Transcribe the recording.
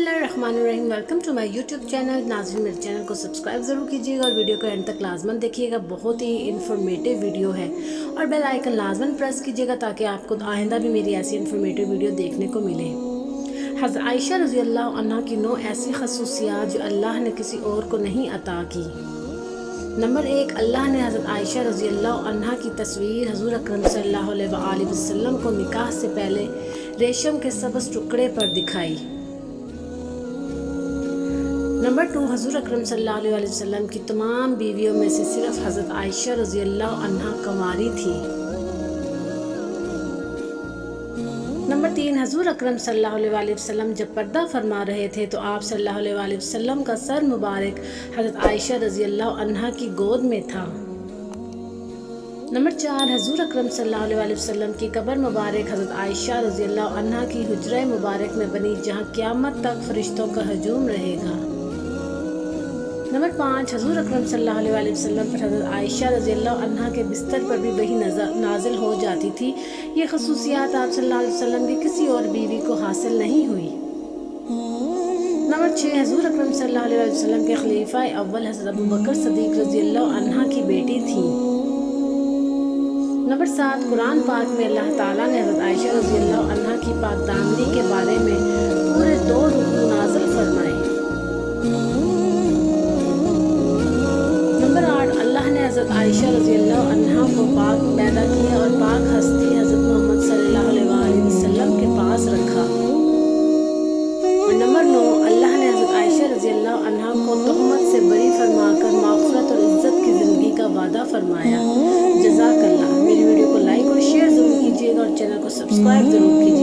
बिस्मिल्लाहिर्रहमानिर्रहीम। Welcome to my YouTube channel. नाज़रीन, मेरे चैनल को सब्सक्राइब ज़रूर कीजिएगा और वीडियो को एंड तक लाजमन देखिएगा। बहुत ही इन्फॉर्मेटिव वीडियो है और बेल आइकन लाजमन प्रेस कीजिएगा ताकि आपको आइंदा भी मेरी ऐसी इन्फॉर्मेटिव वीडियो देखने को मिले। हज़रत आयशा रज़ी अल्लाह अन्हा की 9 ऐसी खसूसियात जो अल्लाह ने किसी और को नहीं अता की। नंबर 1, अल्लाह ने हज़रत आयशा रज़ी अल्लाह अन्हा की तस्वीर हज़ूर अकरम सल्लल्लाहु अलैहि वसल्लम को निकाह से पहले रेशम के सब्ज़ टुकड़े पर दिखाई। नंबर 2, हज़ूर अकरम सल्लल्लाहु अलैहि वसल्लम की तमाम बीवियों में से सिर्फ हज़रत आयशा रज़ी अल्लाह अन्हा कंवारी थी। नंबर 3, हज़ूर अकरम सल्लल्लाहु अलैहि वसल्लम जब पर्दा फरमा रहे थे तो आप सल्लल्लाहु अलैहि वसल्लम का सर मुबारक हज़रत आयशा रज़ी अल्लाह अन्हा की गोद में था। नंबर 4, हज़ूर अकरम सल्लल्लाहु अलैहि वसल्लम की कब्र मुबारक हज़रत आयशा रज़ी अल्लाह अन्हा की हुजरा मुबारक में बनी, जहाँ क़यामत तक फरिश्तों का हजूम रहेगा। नंबर 5, हज़ूर अकरम सल्लल्लाहु अलैहि वसल्लम पर हज़रत आयशा रज़ी अल्लाह अन्हा के बिस्तर पर भी वही नाजिल हो जाती थी। ये खसूसियात आप सल्लल्लाहु अलैहि वसल्लम की किसी और बीवी को हासिल नहीं हुई। नंबर 6, हज़ूर अकरम सल्लल्लाहु अलैहि वसल्लम के खलीफा अव्वल हज़रत अबू बकर सिद्दीक़ रज़ी अल्लाह अन्हा की बेटी थी। नंबर 7, कुरान पाक में अल्लाह ताला ने हज़रत आयशा रज़ी अल्लाह अन्हा की पाकदामनी के बारे में पूरे 2 रुकू नाज़िल फरमाए। नंबर 8, अल्लाह ने हज़रत आयशा रज़ी अल्लाह अन्हा को पाक पैदा किया और पाक हस्ती हज़रत मोहम्मद सल्लल्लाहु अलैहि वसल्लम के पास रखा। और नंबर 9, अल्लाह ने हज़रत आयशा रज़ी अल्लाह अन्हा को तहमत से बरी फरमाकर मग़फ़िरत और इज़्ज़त की ज़िंदगी का वादा फरमाया। जज़ाकल्लाह। मेरी वीडियो को लाइक और शेयर ज़रूर कीजिएगा और चैनल को सब्सक्राइब ज़रूर कीजिएगा।